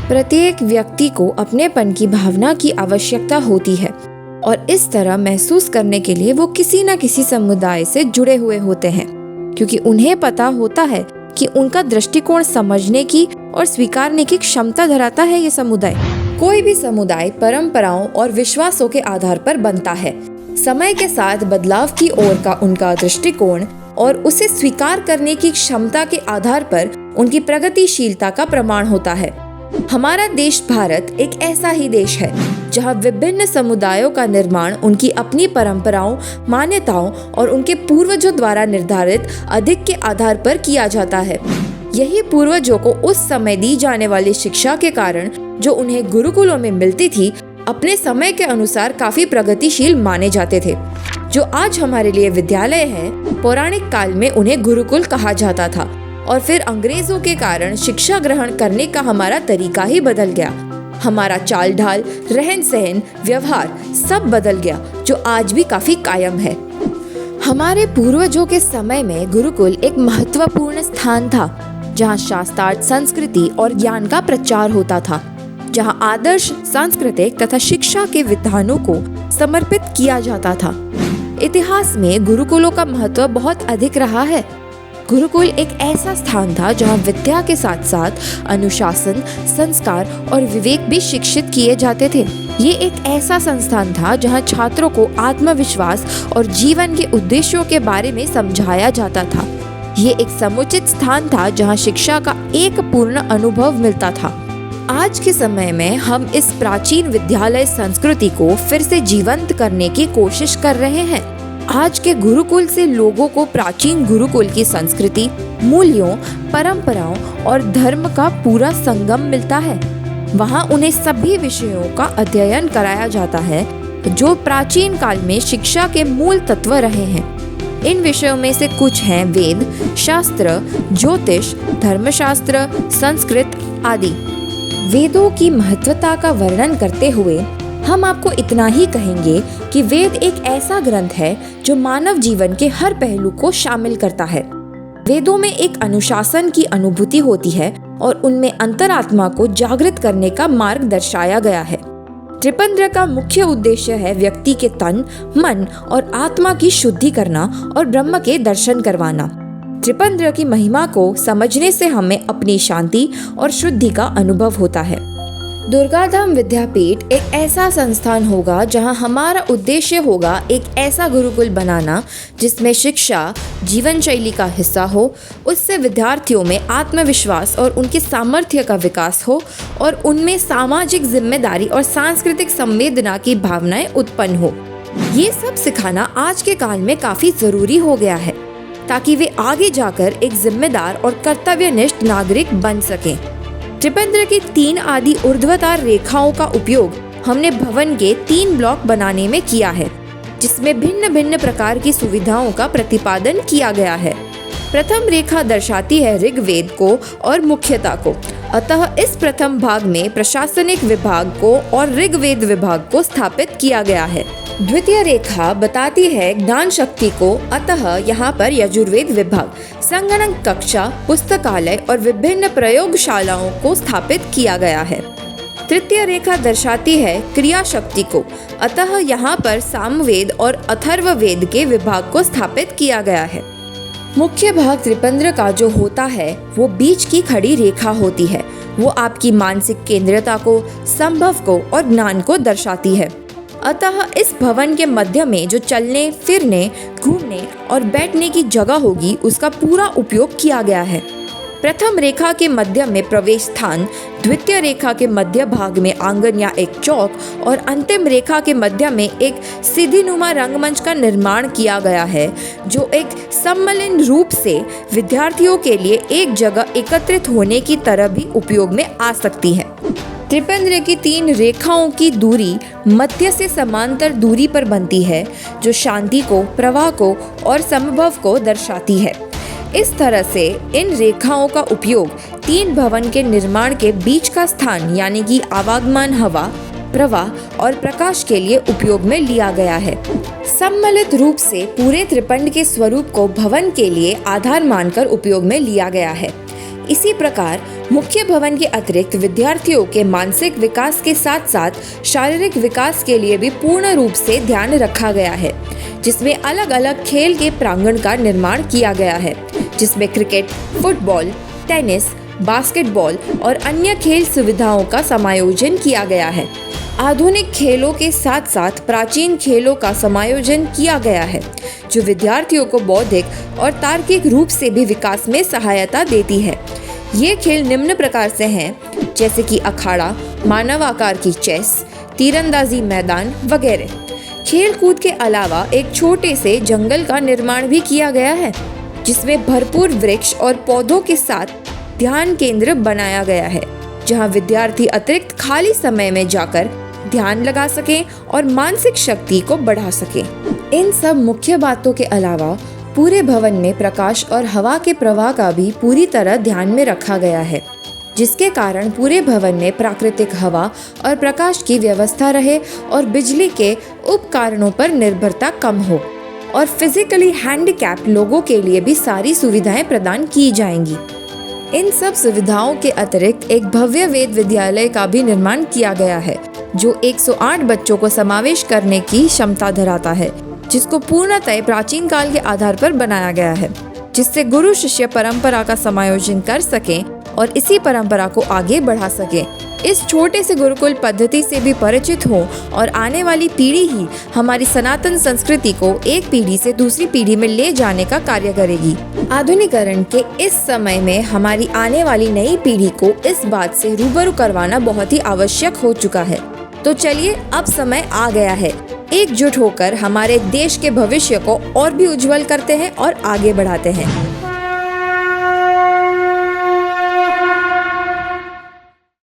प्रत्येक व्यक्ति को अपनेपन की भावना की आवश्यकता होती है और इस तरह महसूस करने के लिए वो किसी न किसी समुदाय से जुड़े हुए होते हैं, क्योंकि उन्हें पता होता है कि उनका दृष्टिकोण समझने की और स्वीकारने की क्षमता धराता है ये समुदाय। कोई भी समुदाय परंपराओं और विश्वासों के आधार पर बनता है। समय के साथ बदलाव की ओर का उनका दृष्टिकोण और उसे स्वीकार करने की क्षमता के आधार पर उनकी प्रगतिशीलता का प्रमाण होता है। हमारा देश भारत एक ऐसा ही देश है जहां विभिन्न समुदायों का निर्माण उनकी अपनी परंपराओं, मान्यताओं और उनके पूर्वजों द्वारा निर्धारित अधिक के आधार पर किया जाता है। यही पूर्वजों को उस समय दी जाने वाली शिक्षा के कारण जो उन्हें गुरुकुलों में मिलती थी, अपने समय के अनुसार काफी प्रगतिशील माने जाते थे। जो आज हमारे लिए विद्यालय है, पौराणिक काल में उन्हें गुरुकुल कहा जाता था और फिर अंग्रेजों के कारण शिक्षा ग्रहण करने का हमारा तरीका ही बदल गया। हमारा चाल ढाल, रहन सहन, व्यवहार सब बदल गया, जो आज भी काफी कायम है। हमारे पूर्वजों के समय में गुरुकुल एक महत्वपूर्ण स्थान था, जहाँ शास्त्रार्थ, संस्कृति और ज्ञान का प्रचार होता था, जहाँ आदर्श, सांस्कृतिक तथा शिक्षा के विधानों को समर्पित किया जाता था। इतिहास में गुरुकुलों का महत्व बहुत अधिक रहा है। गुरुकुल एक ऐसा स्थान था जहाँ विद्या के साथ साथ अनुशासन, संस्कार और विवेक भी शिक्षित किए जाते थे। ये एक ऐसा संस्थान था जहाँ छात्रों को आत्मविश्वास और जीवन के उद्देश्यों के बारे में समझाया जाता था। ये एक समुचित स्थान था जहाँ शिक्षा का एक पूर्ण अनुभव मिलता था। आज के समय में हम इस प्राचीन विद्यालय संस्कृति को फिर से जीवंत करने की कोशिश कर रहे हैं। आज के गुरुकुल से लोगों को प्राचीन गुरुकुल की संस्कृति, मूल्यों, परंपराओं और धर्म का पूरा संगम मिलता है। वहाँ उन्हें सभी विषयों का अध्ययन कराया जाता है जो प्राचीन काल में शिक्षा के मूल तत्व रहे हैं। इन विषयों में से कुछ हैं वेद, शास्त्र, ज्योतिष, धर्मशास्त्र, संस्कृत आदि। वेदों की महत्वता का वर्णन करते हुए हम आपको इतना ही कहेंगे कि वेद एक ऐसा ग्रंथ है जो मानव जीवन के हर पहलू को शामिल करता है। वेदों में एक अनुशासन की अनुभूति होती है और उनमें अंतरात्मा को जागृत करने का मार्ग दर्शाया गया है। त्रिपंद्र का मुख्य उद्देश्य है व्यक्ति के तन, मन और आत्मा की शुद्धि करना और ब्रह्म के दर्शन करवाना। त्रिपंद्र की महिमा को समझने से हमें अपनी शांति और शुद्धि का अनुभव होता है। दुर्गाधाम विद्यापीठ एक ऐसा संस्थान होगा जहां हमारा उद्देश्य होगा एक ऐसा गुरुकुल बनाना जिसमें शिक्षा जीवन शैली का हिस्सा हो, उससे विद्यार्थियों में आत्मविश्वास और उनके सामर्थ्य का विकास हो और उनमें सामाजिक जिम्मेदारी और सांस्कृतिक संवेदना की भावनाएं उत्पन्न हो। ये सब सिखाना आज के काल में काफी जरूरी हो गया है ताकि वे आगे जाकर एक जिम्मेदार और कर्तव्यनिष्ठ नागरिक बन सकें। त्रिपंद्र की 3 आदि ऊर्ध्वतार रेखाओं का उपयोग हमने भवन के 3 ब्लॉक बनाने में किया है, जिसमें भिन्न भिन्न प्रकार की सुविधाओं का प्रतिपादन किया गया है। प्रथम रेखा दर्शाती है ऋग्वेद को और मुख्यता को, अतः इस प्रथम भाग में प्रशासनिक विभाग को और ऋग्वेद विभाग को स्थापित किया गया है। द्वितीय रेखा बताती है ज्ञान शक्ति को, अतः यहाँ पर यजुर्वेद विभाग, संगणक कक्षा, पुस्तकालय और विभिन्न प्रयोगशालाओं को स्थापित किया गया है। तृतीय रेखा दर्शाती है क्रिया शक्ति को, अतः यहाँ पर सामवेद और अथर्ववेद के विभाग को स्थापित किया गया है। मुख्य भाग त्रिपंद्र का जो होता है वो बीच की खड़ी रेखा होती है। वो आपकी मानसिक केंद्रता को, संभव को और ज्ञान को दर्शाती है। अतः इस भवन के मध्य में जो चलने, फिरने, घूमने और बैठने की जगह होगी उसका पूरा उपयोग किया गया है। प्रथम रेखा के मध्य में प्रवेश स्थान, द्वितीय रेखा के मध्य भाग में आंगन या एक चौक और अंतिम रेखा के मध्य में एक सीढ़ीनुमा रंगमंच का निर्माण किया गया है, जो एक सम्मिलित रूप से विद्यार्थियों के लिए एक जगह एकत्रित होने की तरह भी उपयोग में आ सकती है। त्रिपंद्र की 3 रेखाओं की दूरी मध्य से समांतर दूरी पर बनती है, जो शांति को, प्रवाह को और समभव को दर्शाती है। इस तरह से इन रेखाओं का उपयोग 3 भवन के निर्माण के बीच का स्थान यानी कि आवागमन, हवा, प्रवाह और प्रकाश के लिए उपयोग में लिया गया है। सम्मिलित रूप से पूरे त्रिपंड के स्वरूप को भवन के लिए आधार मानकर उपयोग में लिया गया है। इसी प्रकार मुख्य भवन के अतिरिक्त विद्यार्थियों के मानसिक विकास के साथ साथ शारीरिक विकास के लिए भी पूर्ण रूप से ध्यान रखा गया है, जिसमें अलग अलग खेल के प्रांगण का निर्माण किया गया है, जिसमें क्रिकेट, फुटबॉल, टेनिस, बास्केटबॉल और अन्य खेल सुविधाओं का समायोजन किया गया है। आधुनिक खेलों के साथ साथ प्राचीन खेलों का समायोजन किया गया है, जो विद्यार्थियों को बौद्धिक और तार्किक रूप से भी विकास में सहायता देती है। ये खेल निम्न प्रकार से हैं, जैसे कि अखाड़ा, मानव आकार की चेस, तीरंदाजी मैदान वगैरह। खेल कूद के अलावा एक छोटे से जंगल का निर्माण भी किया गया है, जिसमें भरपूर वृक्ष और पौधों के साथ ध्यान केंद्र बनाया गया है, जहां विद्यार्थी अतिरिक्त खाली समय में जाकर ध्यान लगा सकें और मानसिक शक्ति को बढ़ा सकें। इन सब मुख्य बातों के अलावा पूरे भवन में प्रकाश और हवा के प्रवाह का भी पूरी तरह ध्यान में रखा गया है, जिसके कारण पूरे भवन में प्राकृतिक हवा और प्रकाश की व्यवस्था रहे और बिजली के उपकरणों पर निर्भरता कम हो, और फिजिकली हैंडीकैप लोगों के लिए भी सारी सुविधाएं प्रदान की जाएंगी। इन सब सुविधाओं के अतिरिक्त एक भव्य वेद विद्यालय का भी निर्माण किया गया है, जो 108 बच्चों को समावेश करने की क्षमता धराता है, जिसको पूर्णतः प्राचीन काल के आधार पर बनाया गया है, जिससे गुरु शिष्य परंपरा का समायोजन कर सकें और इसी परंपरा को आगे बढ़ा सकें। इस छोटे से गुरुकुल पद्धति से भी परिचित हो और आने वाली पीढ़ी ही हमारी सनातन संस्कृति को एक पीढ़ी से दूसरी पीढ़ी में ले जाने का कार्य करेगी। आधुनिकीकरण के इस समय में हमारी आने वाली नई पीढ़ी को इस बात से रूबरू करवाना बहुत ही आवश्यक हो चुका है। तो चलिए, अब समय आ गया है, एकजुट होकर हमारे देश के भविष्य को और भी उज्जवल करते हैं और आगे बढ़ाते हैं।